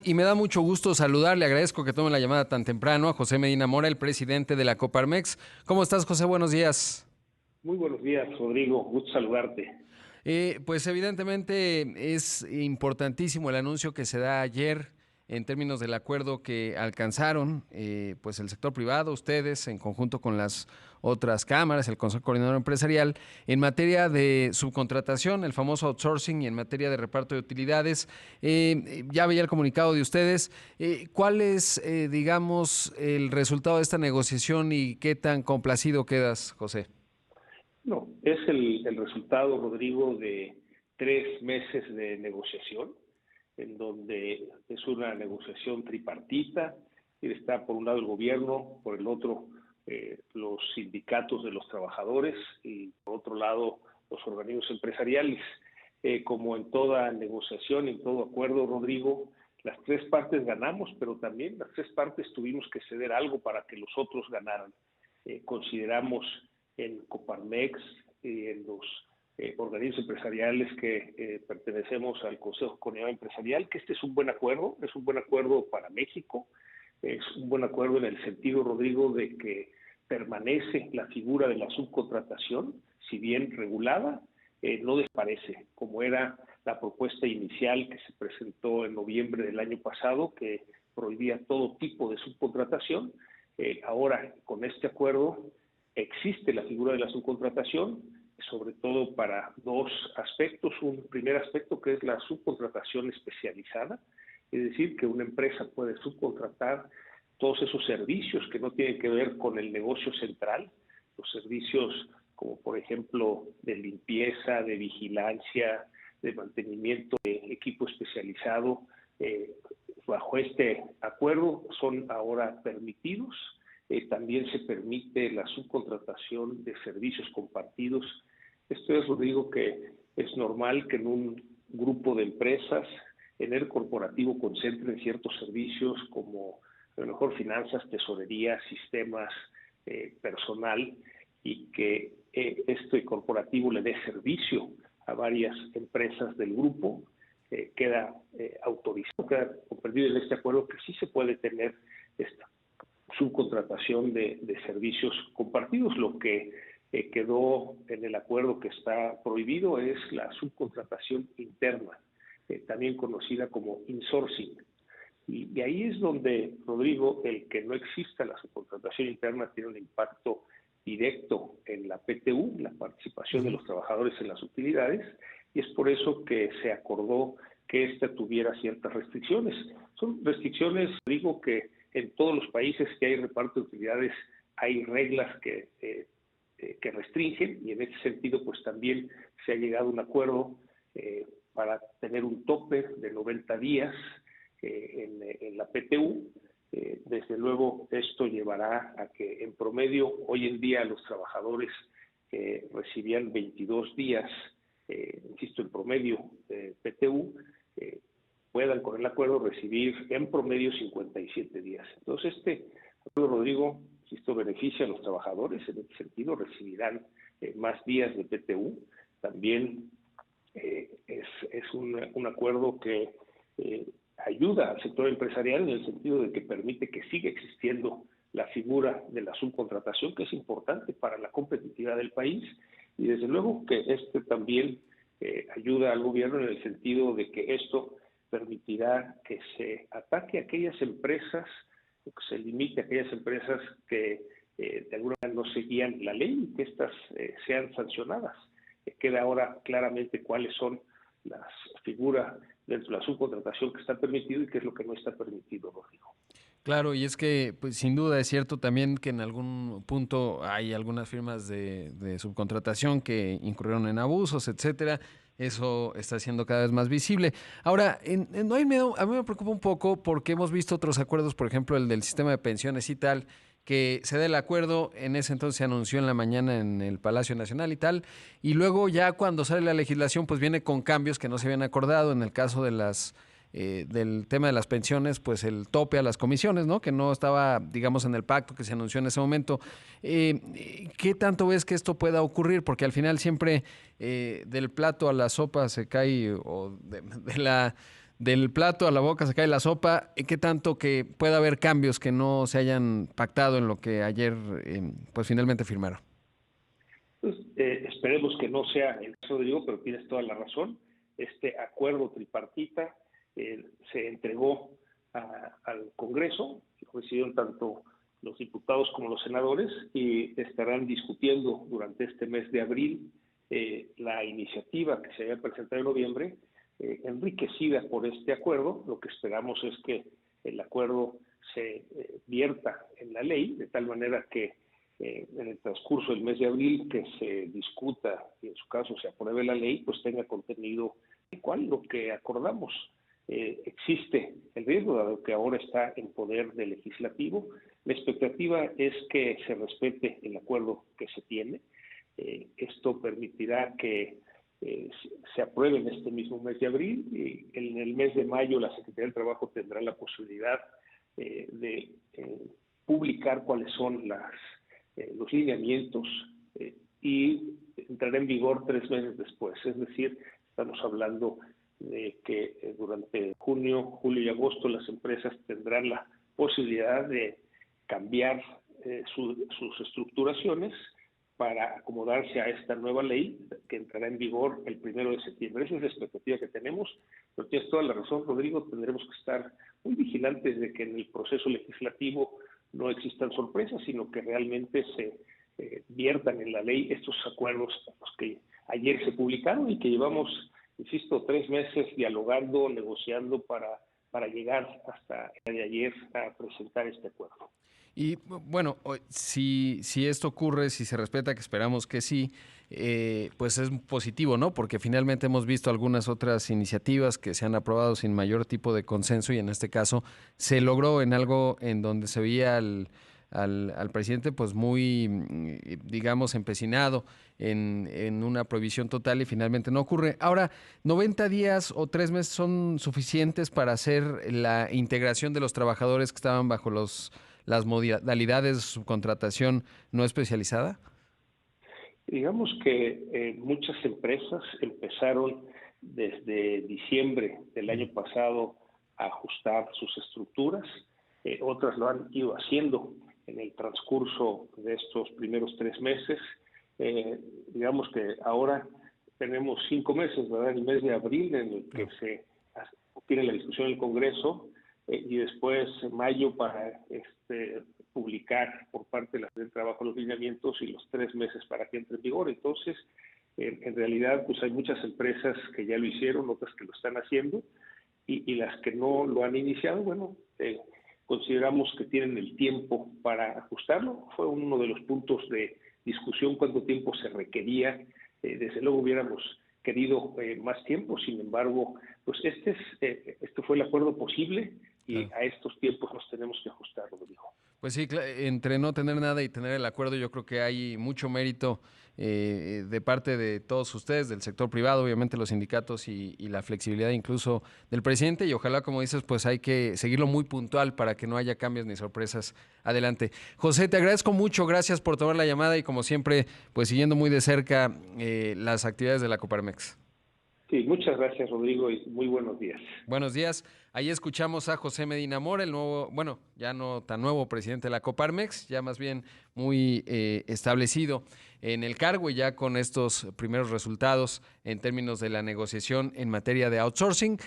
Y me da mucho gusto saludar, le agradezco que tome la llamada tan temprano a José Medina Mora, el presidente de la Coparmex. ¿Cómo estás, José? Buenos días. Muy buenos días, Rodrigo. Gusto saludarte. Pues evidentemente es importantísimo el anuncio que se da ayer en términos del acuerdo que alcanzaron pues el sector privado, ustedes en conjunto con las otras cámaras, el Consejo Coordinador Empresarial, en materia de subcontratación, el famoso outsourcing, y en materia de reparto de utilidades. Ya veía el comunicado de ustedes. ¿Cuál es, digamos, el resultado de esta negociación y qué tan complacido quedas, José? No, es el resultado, Rodrigo, de 3 meses de negociación, en donde es una negociación tripartita, y está por un lado el gobierno, por el otro los sindicatos de los trabajadores y por otro lado los organismos empresariales. Como en toda negociación, en todo acuerdo, Rodrigo, las tres partes ganamos, pero también las tres partes tuvimos que ceder algo para que los otros ganaran. Consideramos en Coparmex y en los organismos empresariales que pertenecemos al Consejo Coordinador Empresarial, que este es un buen acuerdo para México, es un buen acuerdo en el sentido, Rodrigo, de que permanece la figura de la subcontratación, si bien regulada, no desaparece, como era la propuesta inicial que se presentó en noviembre del año pasado, que prohibía todo tipo de subcontratación. Ahora, con este acuerdo, existe la figura de la subcontratación, sobre todo para dos aspectos. Un primer aspecto que es la subcontratación especializada, es decir, que una empresa puede subcontratar todos esos servicios que no tienen que ver con el negocio central, los servicios como por ejemplo de limpieza, de vigilancia, de mantenimiento de equipo especializado. Bajo este acuerdo son ahora permitidos. También se permite la subcontratación de servicios compartidos. Esto es, Rodrigo, que es normal que en un grupo de empresas, en el corporativo, concentren ciertos servicios como a lo mejor finanzas, tesorería, sistemas, personal, y que este corporativo le dé servicio a varias empresas del grupo. Queda autorizado, queda comprendido en este acuerdo que sí se puede tener esta subcontratación de servicios compartidos. Lo que quedó en el acuerdo que está prohibido es la subcontratación interna, también conocida como insourcing. Y ahí es donde, Rodrigo, el que no exista la subcontratación interna tiene un impacto directo en la PTU, la participación de los trabajadores en las utilidades, y es por eso que se acordó que esta tuviera ciertas restricciones. Son restricciones, digo, que en todos los países que hay reparto de utilidades hay reglas que restringen, y en ese sentido pues también se ha llegado a un acuerdo para tener un tope de 90 días en la PTU. Desde luego esto llevará a que en promedio hoy en día los trabajadores recibían 22 días, insisto, en promedio PTU, puedan con el acuerdo recibir en promedio 57 días. Entonces este acuerdo, Rodrigo, insisto, beneficia a los trabajadores, en este sentido recibirán más días de PTU. También es un acuerdo que ayuda al sector empresarial en el sentido de que permite que siga existiendo la figura de la subcontratación, que es importante para la competitividad del país, y desde luego que también ayuda al gobierno en el sentido de que esto permitirá que se ataque a aquellas empresas, o que se limite a aquellas empresas que de alguna manera no seguían la ley y que éstas sean sancionadas. Queda ahora claramente cuáles son las figuras dentro de la subcontratación que está permitido y qué es lo que no está permitido, Rodrigo. Claro, y es que pues, sin duda es cierto también que en algún punto hay algunas firmas de subcontratación que incurrieron en abusos, etcétera. Eso está siendo cada vez más visible. Ahora, no hay miedo, a mí me preocupa un poco porque hemos visto otros acuerdos, por ejemplo, el del sistema de pensiones y tal, que se da el acuerdo, en ese entonces se anunció en la mañana en el Palacio Nacional y tal, y luego ya cuando sale la legislación, pues viene con cambios que no se habían acordado. En el caso de del tema de las pensiones, pues el tope a las comisiones, ¿no? Que no estaba, digamos, en el pacto que se anunció en ese momento. ¿Qué tanto ves que esto pueda ocurrir? Porque al final siempre del plato a la sopa se cae, o del plato a la boca se cae la sopa. ¿Qué tanto que pueda haber cambios que no se hayan pactado en lo que ayer pues finalmente firmaron? Pues, esperemos que no sea el caso, Rodrigo, pero tienes toda la razón. Este acuerdo tripartita se entregó al Congreso, coincidieron tanto los diputados como los senadores y estarán discutiendo durante este mes de abril la iniciativa que se había presentado en noviembre, enriquecida por este acuerdo. Lo que esperamos es que el acuerdo se vierta en la ley, de tal manera que en el transcurso del mes de abril que se discuta y en su caso se apruebe la ley, pues tenga contenido igual lo que acordamos. Existe el riesgo, dado que ahora está en poder del legislativo. La expectativa es que se respete el acuerdo que se tiene. Esto permitirá que se apruebe en este mismo mes de abril y en el mes de mayo la Secretaría del Trabajo tendrá la posibilidad de publicar cuáles son los lineamientos y entrará en vigor 3 meses después. Es decir, estamos hablando de que durante junio, julio y agosto las empresas tendrán la posibilidad de cambiar sus estructuraciones para acomodarse a esta nueva ley que entrará en vigor el 1 de septiembre. Esa es la expectativa que tenemos, pero tienes toda la razón, Rodrigo, tendremos que estar muy vigilantes de que en el proceso legislativo no existan sorpresas, sino que realmente se viertan en la ley estos acuerdos los que ayer se publicaron y que llevamos, insisto, 3 meses dialogando, negociando para llegar hasta el día de ayer a presentar este acuerdo. Y bueno, si esto ocurre, si se respeta, que esperamos que sí, pues es positivo, ¿no? Porque finalmente hemos visto algunas otras iniciativas que se han aprobado sin mayor tipo de consenso y en este caso se logró en algo en donde se veía al presidente pues muy, digamos, empecinado en una prohibición total y finalmente no ocurre. Ahora, 90 días o 3 meses son suficientes para hacer la integración de los trabajadores que estaban bajo las modalidades de subcontratación no especializada? Digamos que muchas empresas empezaron desde diciembre del año pasado a ajustar sus estructuras, otras lo han ido haciendo en el transcurso de estos primeros 3 meses. Digamos que ahora tenemos 5 meses, ¿verdad? El mes de abril en el que se tiene la discusión en el Congreso y después mayo para publicar por parte de la Secretaría del Trabajo los lineamientos y los 3 meses para que entre en vigor. Entonces, en realidad, pues hay muchas empresas que ya lo hicieron, otras que lo están haciendo y las que no lo han iniciado, bueno, consideramos que tienen el tiempo para ajustarlo. Fue uno de los puntos de discusión, cuánto tiempo se requería. Desde luego hubiéramos querido más tiempo, sin embargo, pues este fue el acuerdo posible y a estos tiempos nos tenemos que ajustar, Rodrigo. Pues sí, entre no tener nada y tener el acuerdo, yo creo que hay mucho mérito de parte de todos ustedes, del sector privado, obviamente los sindicatos y la flexibilidad incluso del presidente y ojalá, como dices, pues hay que seguirlo muy puntual para que no haya cambios ni sorpresas adelante. José, te agradezco mucho, gracias por tomar la llamada y como siempre, pues siguiendo muy de cerca las actividades de la Coparmex. Sí, muchas gracias, Rodrigo, y muy buenos días. Buenos días. Ahí escuchamos a José Medina Mora, el nuevo, bueno, ya no tan nuevo presidente de la Coparmex, ya más bien muy establecido en el cargo y ya con estos primeros resultados en términos de la negociación en materia de outsourcing.